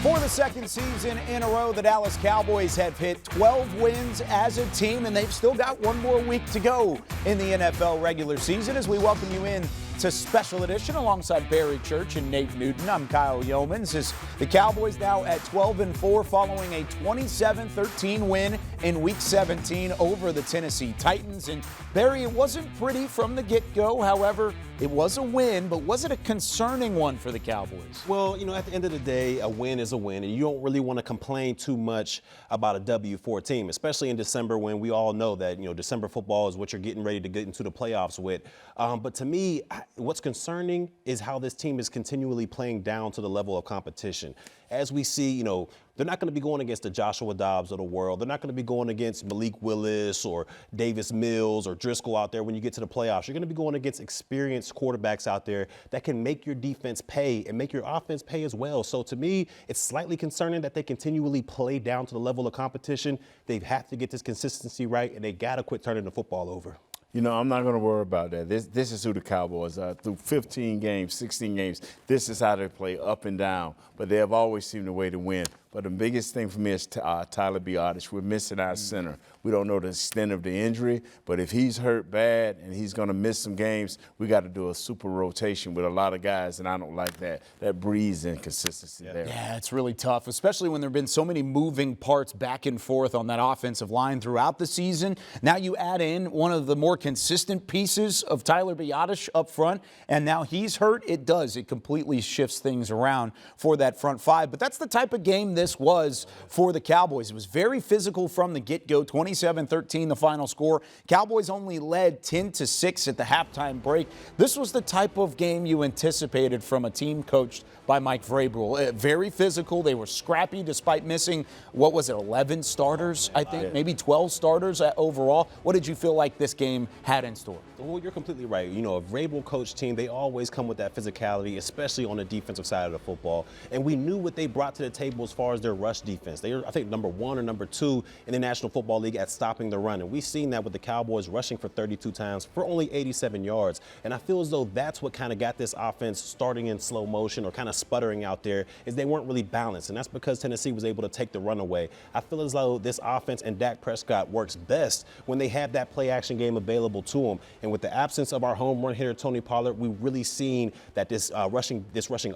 For the second season in a row, the Dallas Cowboys have hit 12 wins as a team, and they've still got one more week to go in the NFL regular season. As we welcome you in to Special Edition alongside Barry Church and Nate Newton, I'm Kyle Yeomans. As the Cowboys now at 12-4 following a 27-13 win in Week 17 over the Tennessee Titans. And Barry, it wasn't pretty from the get-go. However, it was a win, but was it a concerning one for the Cowboys? Well, at the end of the day, a win is a win, and you don't really want to complain too much about a W for a team, especially in December when we all know that, December football is what you're getting ready to get into the playoffs with. But to me, what's concerning is how this team is continually playing down to the level of competition. As we see, they're not going to be going against the Joshua Dobbs of the world. They're not going to be going against Malik Willis or Davis Mills or Driscoll out there when you get to the playoffs. You're going to be going against experienced quarterbacks out there that can make your defense pay and make your offense pay as well. So to me, it's slightly concerning that they continually play down to the level of competition. They have to get this consistency right, and they got to quit turning the football over. I'm not going to worry about that. This is who the Cowboys are. Through 15 games, 16 games, this is how they play, up and down. But they have always seemed a way to win. But the biggest thing for me is Tyler Biadasz. We're missing our center. We don't know the extent of the injury, but if he's hurt bad and he's going to miss some games, we got to do a super rotation with a lot of guys, and I don't like that. That breeds inconsistency there. Yeah, it's really tough, especially when there have been so many moving parts back and forth on that offensive line throughout the season. Now you add in one of the more consistent pieces of Tyler Biadasz up front, and now he's hurt. It completely shifts things around for that front five. But that's the type of game this was for the Cowboys. It was very physical from the get-go, 27-13 the final score. Cowboys only led 10-6 at the halftime break. This was the type of game you anticipated from a team coached by Mike Vrabel. Very physical. They were scrappy despite missing, 11 starters, I think, maybe 12 starters overall. What did you feel like this game had in store? Well, you're completely right. A Vrabel coach team, they always come with that physicality, especially on the defensive side of the football. And we knew what they brought to the table as far as their rush defense. They are, I think, number 1 or number 2 in the National Football League at stopping the run. And we've seen that with the Cowboys rushing for 32 times for only 87 yards. And I feel as though that's what kind of got this offense starting in slow motion or kind of sputtering out there, is they weren't really balanced. And that's because Tennessee was able to take the run away. I feel as though this offense and Dak Prescott works best when they have that play action game available to them. And with the absence of our home run hitter, Tony Pollard, we've really seen that this rushing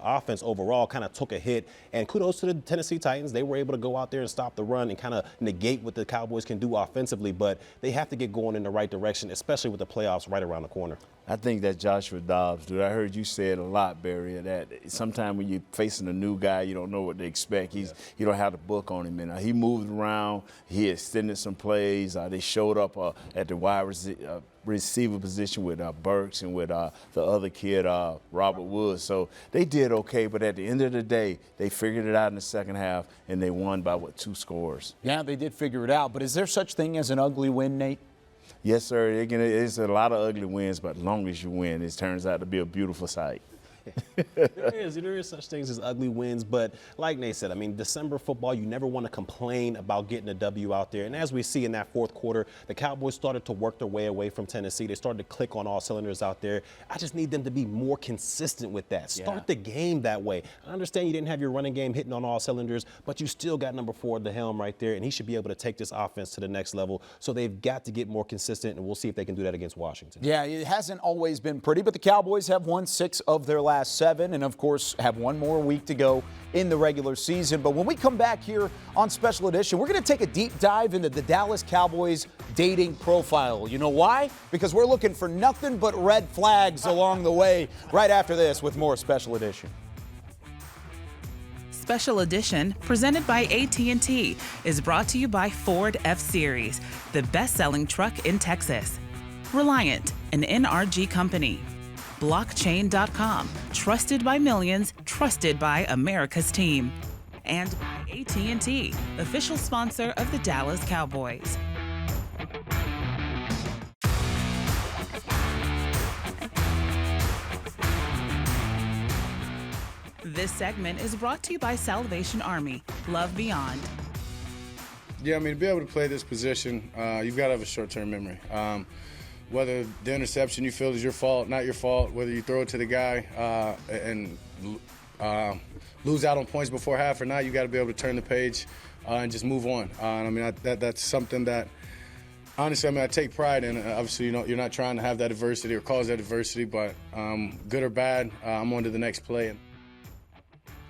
offense overall kind of took a hit. And kudos to the Tennessee Titans. They were able to go out there and stop the run and kind of negate what the Cowboys can do offensively. But they have to get going in the right direction, especially with the playoffs right around the corner. I think that Joshua Dobbs, dude, I heard you say it a lot, Barry, that sometimes when you're facing a new guy, you don't know what to expect. You don't have the book on him. And he moved around. He extended some plays. They showed up at the wide receiver position with Burks and with the other kid, Robert Woods. So they did okay, but at the end of the day, they figured it out in the second half, and they won by, 2 scores. Yeah, they did figure it out. But is there such thing as an ugly win, Nate? Yes, sir. It's a lot of ugly wins, but as long as you win, it turns out to be a beautiful sight. There is such things as ugly wins, but like Nate said, December football, you never want to complain about getting a W out there. And as we see in that fourth quarter, the Cowboys started to work their way away from Tennessee. They started to click on all cylinders out there. I just need them to be more consistent with that. Start the game that way. I understand you didn't have your running game hitting on all cylinders, but you still got number 4 at the helm right there, and he should be able to take this offense to the next level. So they've got to get more consistent, and we'll see if they can do that against Washington. Yeah, it hasn't always been pretty, but the Cowboys have won 6 of their last 7, and of course have one more week to go in the regular season. But when we come back here on Special Edition, we're going to take a deep dive into the Dallas Cowboys dating profile. You know why? Because we're looking for nothing but red flags along the way right after this with more Special Edition. Special Edition, presented by AT&T, is brought to you by Ford F-Series, the best-selling truck in Texas. Reliant, an NRG company. Blockchain.com, trusted by millions, trusted by America's team. And by AT&T, official sponsor of the Dallas Cowboys. This segment is brought to you by Salvation Army, Love Beyond. Yeah, to be able to play this position, you've got to have a short-term memory. Whether the interception you feel is your fault, not your fault, whether you throw it to the guy and lose out on points before half or not, you got to be able to turn the page and just move on. And I mean, that's something that, honestly, I mean, I take pride in. Obviously, you're not trying to have that adversity or cause that adversity, but good or bad, I'm on to the next play.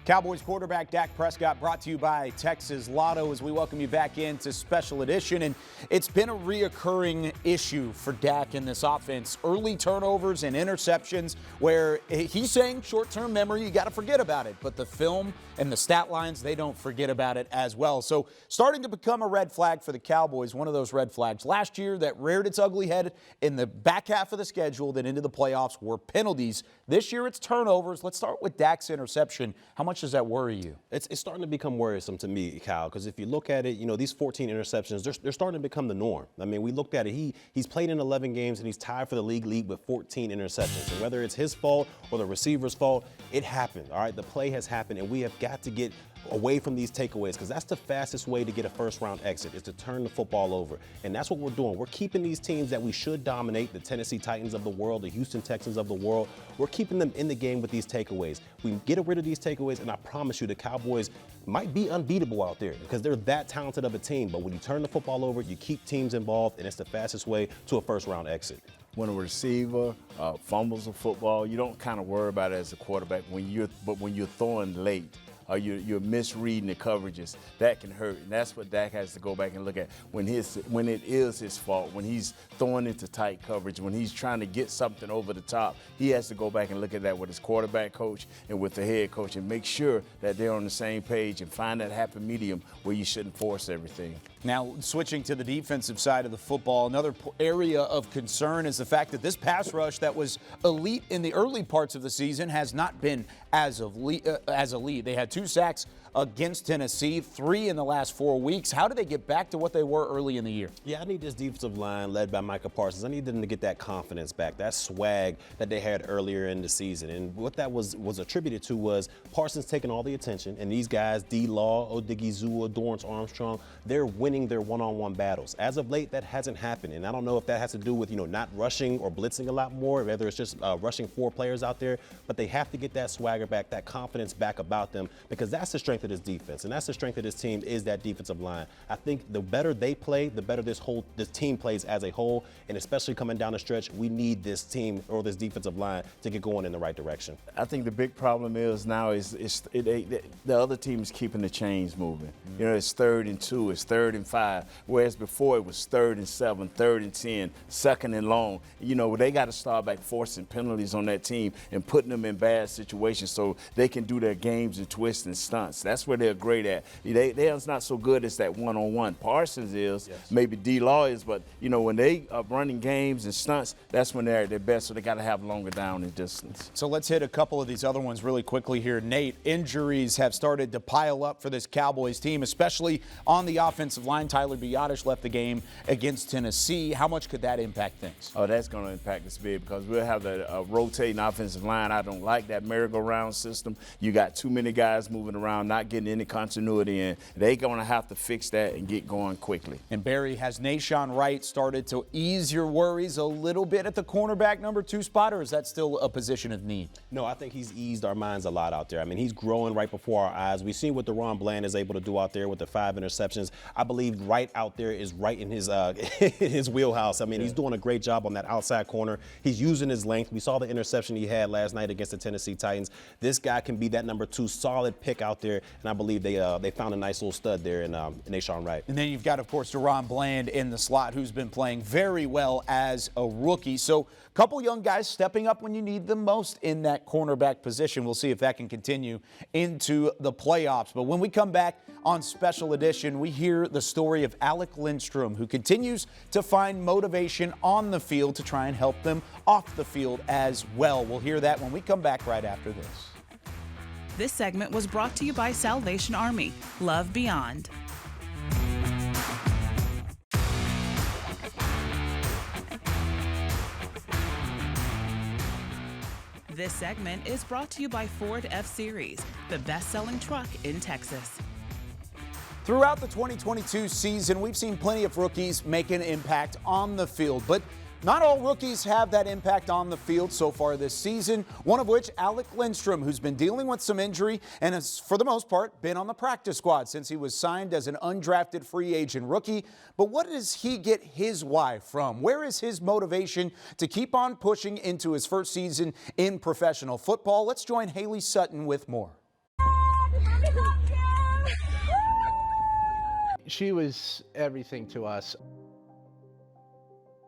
Cowboys quarterback Dak Prescott, brought to you by Texas Lotto, as we welcome you back into Special Edition. And it's been a reoccurring issue for Dak in this offense. Early turnovers and interceptions where he's saying short-term memory, you got to forget about it. But the film and the stat lines, they don't forget about it as well. So starting to become a red flag for the Cowboys, one of those red flags last year that reared its ugly head in the back half of the schedule, then into the playoffs, were penalties. This year it's turnovers. Let's start with Dak's interception. How much does that worry you? It's starting to become worrisome to me, Kyle, because if you look at it, these 14 interceptions, they're starting to become the norm. I mean, we looked at it. He's played in 11 games, and he's tied for the league with 14 interceptions. And whether it's his fault or the receiver's fault, it happened, all right? The play has happened, and we have got to get away from these takeaways, because that's the fastest way to get a first-round exit, is to turn the football over. And that's what we're doing. We're keeping these teams that we should dominate, the Tennessee Titans of the world, the Houston Texans of the world, we're keeping them in the game with these takeaways. We get rid of these takeaways, and I promise you the Cowboys might be unbeatable out there because they're that talented of a team. But when you turn the football over, you keep teams involved, and it's the fastest way to a first-round exit. When a receiver fumbles a football, you don't kind of worry about it as a quarterback. But when you're throwing late, or you're misreading the coverages, that can hurt. And that's what Dak has to go back and look at. When it is his fault, when he's throwing into tight coverage, when he's trying to get something over the top, he has to go back and look at that with his quarterback coach and with the head coach and make sure that they're on the same page and find that happy medium where you shouldn't force everything. Now, switching to the defensive side of the football, another area of concern is the fact that this pass rush that was elite in the early parts of the season has not been as elite. They had 2 sacks against Tennessee, 3 in the last 4 weeks. How do they get back to what they were early in the year? Yeah, I need this defensive line led by Micah Parsons. I need them to get that confidence back, that swag that they had earlier in the season. And what that was attributed to was Parsons taking all the attention, and these guys, D-Law, Odigizua, Dorrance Armstrong, they're winning their one-on-one battles. As of late, that hasn't happened, and I don't know if that has to do with, not rushing or blitzing a lot more, whether it's just rushing 4 players out there, but they have to get that swagger back, that confidence back about them, because that's the strength of this defense, and that's the strength of this team, is that defensive line. I think the better they play, the better this team plays as a whole, and especially coming down the stretch, we need this team or this defensive line to get going in the right direction. I think the big problem is now the other team is keeping the chains moving. It's 3rd and 2, it's 3rd and 5, whereas before it was 3rd and 7, 3rd and 10, 2nd and long. They got to start back forcing penalties on that team and putting them in bad situations so they can do their games and twists and stunts. That's where they're great at. They're not so good as that one-on-one. Parsons is, yes. Maybe D-Law is, but when they are running games and stunts, that's when they're at their best, so they got to have longer down and distance. So let's hit a couple of these other ones really quickly here. Nate, injuries have started to pile up for this Cowboys team, especially on the offensive line. Tyler Biadasz left the game against Tennessee. How much could that impact things? Oh, that's going to impact us big because we'll have a rotating offensive line. I don't like that merry-go-round system. You got too many guys moving around, not getting any continuity in. They're going to have to fix that and get going quickly. And Barry, has Nahshon Wright started to ease your worries a little bit at the cornerback number 2 spot, or is that still a position of need? No, I think he's eased our minds a lot out there. I mean, he's growing right before our eyes. We've seen what DaRon Bland is able to do out there with the 5 interceptions. I believe Wright out there is right in his his wheelhouse. I mean, he's doing a great job on that outside corner. He's using his length. We saw the interception he had last night against the Tennessee Titans. This guy can be that number 2 solid pick out there, and I believe they found a nice little stud there in Nahshon Wright. And then you've got, of course, DaRon Bland in the slot, who's been playing very well as a rookie. So a couple young guys stepping up when you need them most in that cornerback position. We'll see if that can continue into the playoffs. But when we come back on Special Edition, we hear the story of Alec Lindstrom, who continues to find motivation on the field to try and help them off the field as well. We'll hear that when we come back right after this. This segment was brought to you by Salvation Army. Love Beyond. This segment is brought to you by Ford F-Series, the best-selling truck in Texas. Throughout the 2022 season, we've seen plenty of rookies make an impact on the field, but Not all rookies have that impact on the field so far this season, one of which Alec Lindstrom, who's been dealing with some injury and has, for the most part, been on the practice squad since he was signed as an undrafted free agent rookie. But what does he get his why from? Where is his motivation to keep on pushing into his first season in professional football? Let's join Haley Sutton with more. She was everything to us.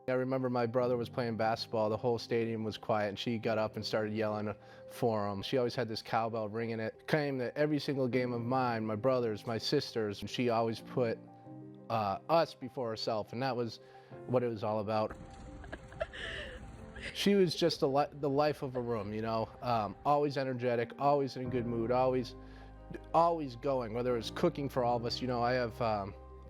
I remember my brother was playing basketball, the whole stadium was quiet, and she got up and started yelling for him. She always had this cowbell ringing. It came to every single game of mine, my brothers, my sisters, and she always put us before herself, and that was what it was all about. She was just the life of a room, you know, always energetic, always in a good mood, always going, whether it was cooking for all of us. You know, I have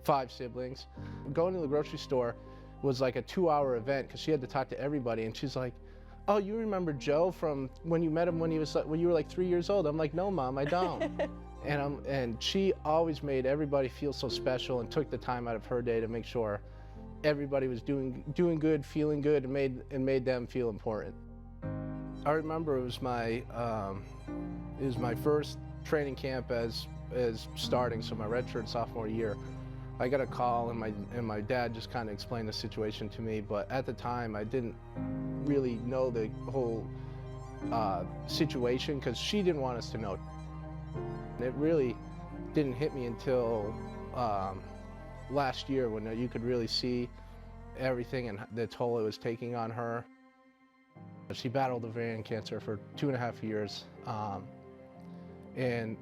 5 siblings. Going to the grocery store was like a 2-hour event because she had to talk to everybody, and she's like, "Oh, you remember Joe from when you met him when you were like 3 years old?" I'm like, "No, Mom, I don't." And she always made everybody feel so special and took the time out of her day to make sure everybody was doing good, feeling good, and made them feel important. I remember it was my first training camp as starting, so my redshirt sophomore year. I got a call, and my dad just kind of explained the situation to me, but at the time I didn't really know the whole situation because she didn't want us to know. It really didn't hit me until last year when you could really see everything and the toll it was taking on her. She battled ovarian cancer for 2.5 years, and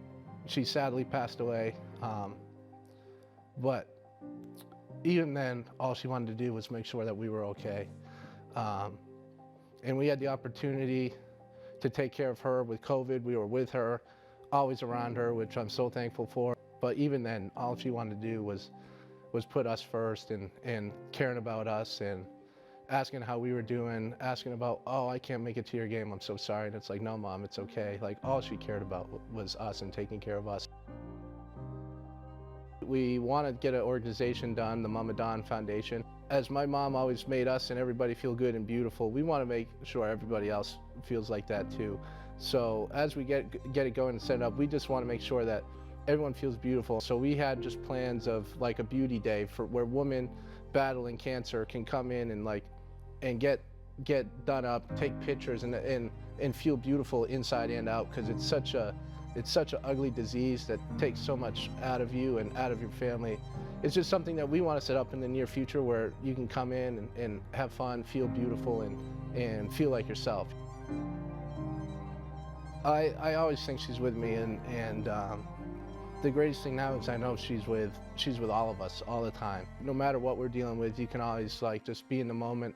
she sadly passed away. But even then, all she wanted to do was make sure that we were okay. And we had the opportunity to take care of her with COVID. We were with her, always around her, which I'm so thankful for. But even then, all she wanted to do was put us first and caring about us and asking how we were doing, asking about, "Oh, I can't make it to your game, I'm so sorry." And it's like, "No, Mom, it's okay." Like, all she cared about was us and taking care of us. We want to get an organization done, the Mama Don Foundation. As my mom always made us and everybody feel good and beautiful, we want to make sure everybody else feels like that too. So as we get it going and set it up, we just want to make sure that everyone feels beautiful. So we had just plans of like a beauty day for where women battling cancer can come in and get done up, take pictures and feel beautiful inside and out, because it's such an ugly disease that takes so much out of you and out of your family. It's just something that we want to set up in the near future where you can come in and have fun, feel beautiful, and feel like yourself. I always think she's with me, and the greatest thing now is I know she's with all of us all the time. No matter what we're dealing with, you can always just be in the moment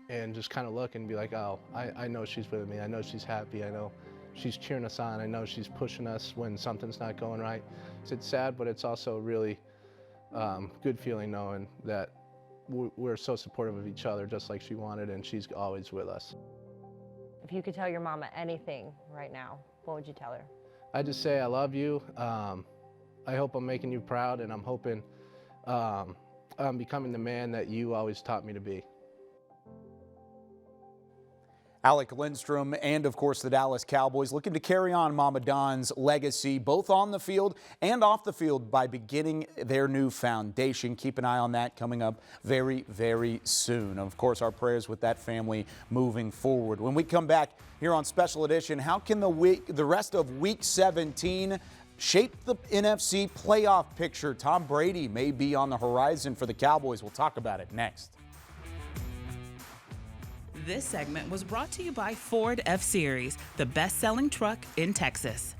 and just kind of look and be like, "Oh, I know she's with me. I know she's happy. I know she's cheering us on. I know she's pushing us when something's not going right." It's sad, but it's also really good feeling knowing that we're so supportive of each other, just like she wanted, and she's always with us. If you could tell your mama anything right now, what would you tell her? I just say I love you. I hope I'm making you proud, and I'm hoping I'm becoming the man that you always taught me to be. Alec Lindstrom and, of course, the Dallas Cowboys looking to carry on Mama Don's legacy, both on the field and off the field, by beginning their new foundation. Keep an eye on that coming up very, very soon. Of course, our prayers with that family moving forward. When we come back here on Special Edition, how can the rest of Week 17 shape the NFC playoff picture? Tom Brady may be on the horizon for the Cowboys. We'll talk about it next. This segment was brought to you by Ford F-Series, the best-selling truck in Texas.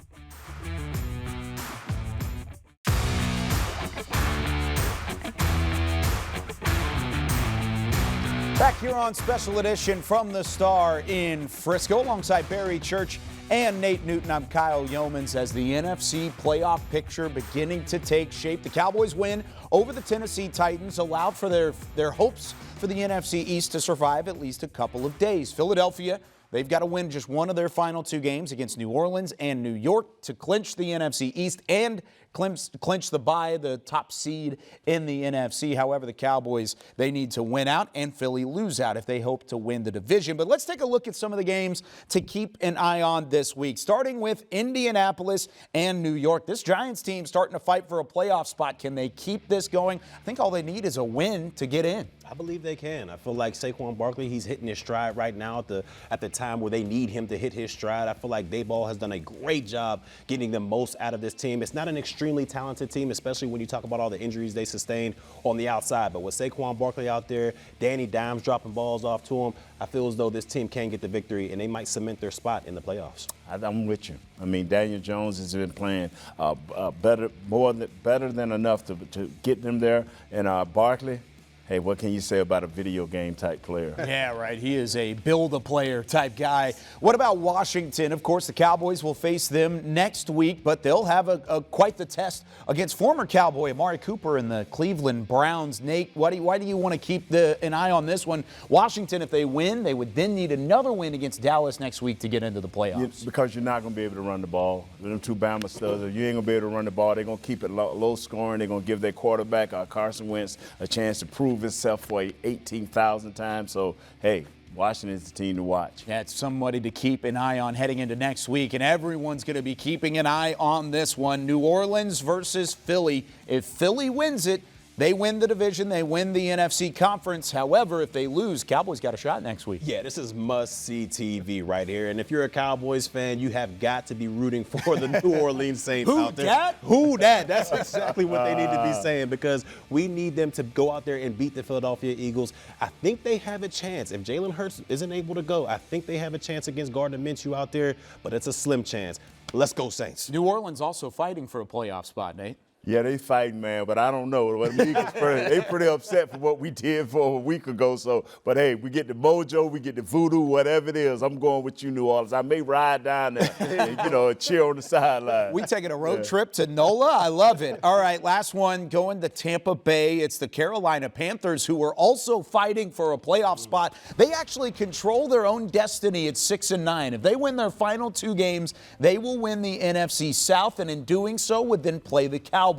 Back here on Special Edition from the Star in Frisco, alongside Barry Church and Nate Newton, I'm Kyle Yeomans. As the NFC playoff picture beginning to take shape, the Cowboys win over the Tennessee Titans allowed for their hopes for the NFC East to survive at least a couple of days. Philadelphia, they've got to win just one of their final 2 games against New Orleans and New York to clinch the NFC East and clinch the bye, the top seed in the NFC. However, the Cowboys, they need to win out and Philly lose out if they hope to win the division. But let's take a look at some of the games to keep an eye on this week, starting with Indianapolis and New York. This Giants team starting to fight for a playoff spot. Can they keep this going? I think all they need is a win to get in. I believe they can. I feel like Saquon Barkley, he's hitting his stride right now at the time where they need him to hit his stride. I feel like Dayball has done a great job getting the most out of this team. It's not an extremely talented team, especially when you talk about all the injuries they sustained on the outside. But with Saquon Barkley out there, Danny Dimes dropping balls off to him, I feel as though this team can get the victory and they might cement their spot in the playoffs. I'm with you. I mean, Daniel Jones has been playing better than enough to get them there. And Barkley, hey, what can you say about a video game type player? Yeah, right. He is a build-a-player type guy. What about Washington? Of course, the Cowboys will face them next week, but they'll have quite the test against former Cowboy Amari Cooper and the Cleveland Browns. Nate, why do you want to keep an eye on this one? Washington, if they win, they would then need another win against Dallas next week to get into the playoffs. Because you're not going to be able to run the ball. Them two Bama studs, you ain't going to be able to run the ball. They're going to keep it low scoring. They're going to give their quarterback, Carson Wentz, a chance to prove himself for 18,000 times. So, hey, Washington's the team to watch. Yeah, it's somebody to keep an eye on heading into next week, and everyone's going to be keeping an eye on this one. New Orleans versus Philly. If Philly wins it, they win the division, they win the NFC conference. However, if they lose, Cowboys got a shot next week. Yeah, this is must-see TV right here. And if you're a Cowboys fan, you have got to be rooting for the New Orleans Saints out there. Dat? Who dat? That's exactly what they need to be saying, because we need them to go out there and beat the Philadelphia Eagles. I think they have a chance. If Jalen Hurts isn't able to go, I think they have a chance against Gardner Minshew out there, but it's a slim chance. Let's go, Saints. New Orleans also fighting for a playoff spot, Nate. Yeah, they fighting, man, but I don't know. They pretty upset for what we did for a week ago. So, but hey, we get the mojo, we get the voodoo, whatever it is. I'm going with you, New Orleans. I may ride down there, and, cheer on the sideline. We taking a road trip to NOLA? I love it. All right, last one, going to Tampa Bay. It's the Carolina Panthers, who are also fighting for a playoff spot. They actually control their own destiny at 6-9. If they win their final two games, they will win the NFC South, and in doing so would then play the Cowboys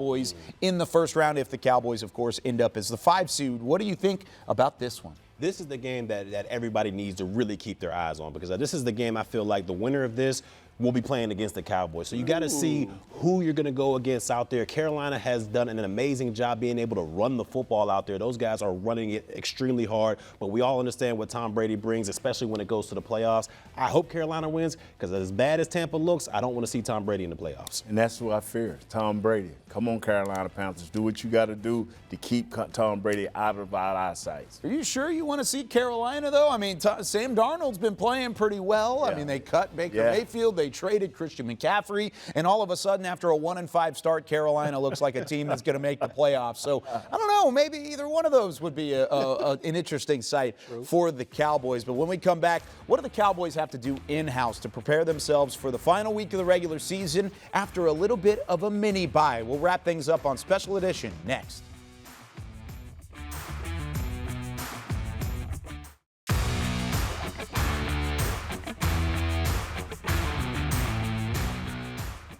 in the first round if the Cowboys, of course, end up as the 5 seed. What do you think about this one? This is the game that everybody needs to really keep their eyes on, because this is the game I feel like the winner of this will be playing against the Cowboys. So you got to see who you're going to go against out there. Carolina has done an amazing job being able to run the football out there. Those guys are running it extremely hard, but we all understand what Tom Brady brings, especially when it goes to the playoffs. I hope Carolina wins, because as bad as Tampa looks, I don't want to see Tom Brady in the playoffs. And that's what I fear, Tom Brady. Come on, Carolina Panthers. Do what you got to do to keep Tom Brady out of our eyesight. Are you sure you want to see Carolina, though? I mean, Sam Darnold's been playing pretty well. Yeah. I mean, they cut Baker Mayfield. They traded Christian McCaffrey. And all of a sudden, after a 1-5 start, Carolina looks like a team that's going to make the playoffs. So, I don't know. Maybe either one of those would be an interesting sight for the Cowboys. But when we come back, what do the Cowboys have to do in-house to prepare themselves for the final week of the regular season after a little bit of a mini-bye? We'll wrap things up on Special Edition next.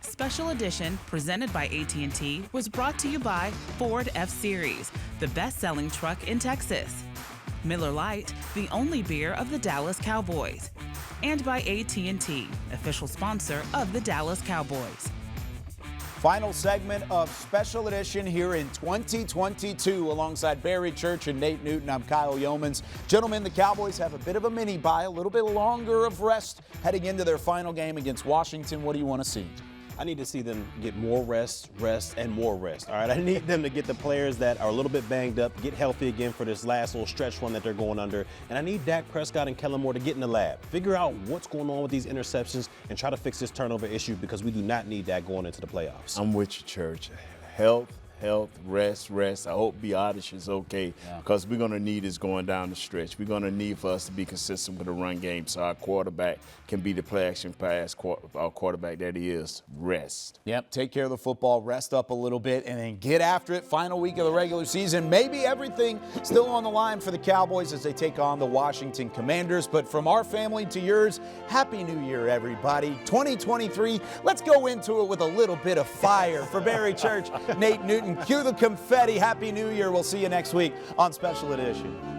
Special Edition, presented by AT&T, was brought to you by Ford F-Series, the best-selling truck in Texas. Miller Lite, the only beer of the Dallas Cowboys. And by AT&T, official sponsor of the Dallas Cowboys. Final segment of Special Edition here in 2022. Alongside Barry Church and Nate Newton, I'm Kyle Yeomans. Gentlemen, the Cowboys have a bit of a mini-bye, a little bit longer of rest heading into their final game against Washington. What do you want to see? I need to see them get more rest, and more rest. All right, I need them to get the players that are a little bit banged up, get healthy again for this last little stretch run that they're going under. And I need Dak Prescott and Kellen Moore to get in the lab, figure out what's going on with these interceptions, and try to fix this turnover issue, because we do not need that going into the playoffs. I'm with you, Church. Health rest. I hope Biotish is okay because we're going to need this going down the stretch. We're going to need for us to be consistent with the run game so our quarterback can be the play-action pass quarterback that he is. Rest. Yep, take care of the football, rest up a little bit, and then get after it. Final week of the regular season. Maybe everything still on the line for the Cowboys as they take on the Washington Commanders. But from our family to yours, Happy New Year, everybody. 2023, let's go into it with a little bit of fire. For Barry Church, Nate Newton, cue the confetti. Happy New Year. We'll see you next week on Special Edition.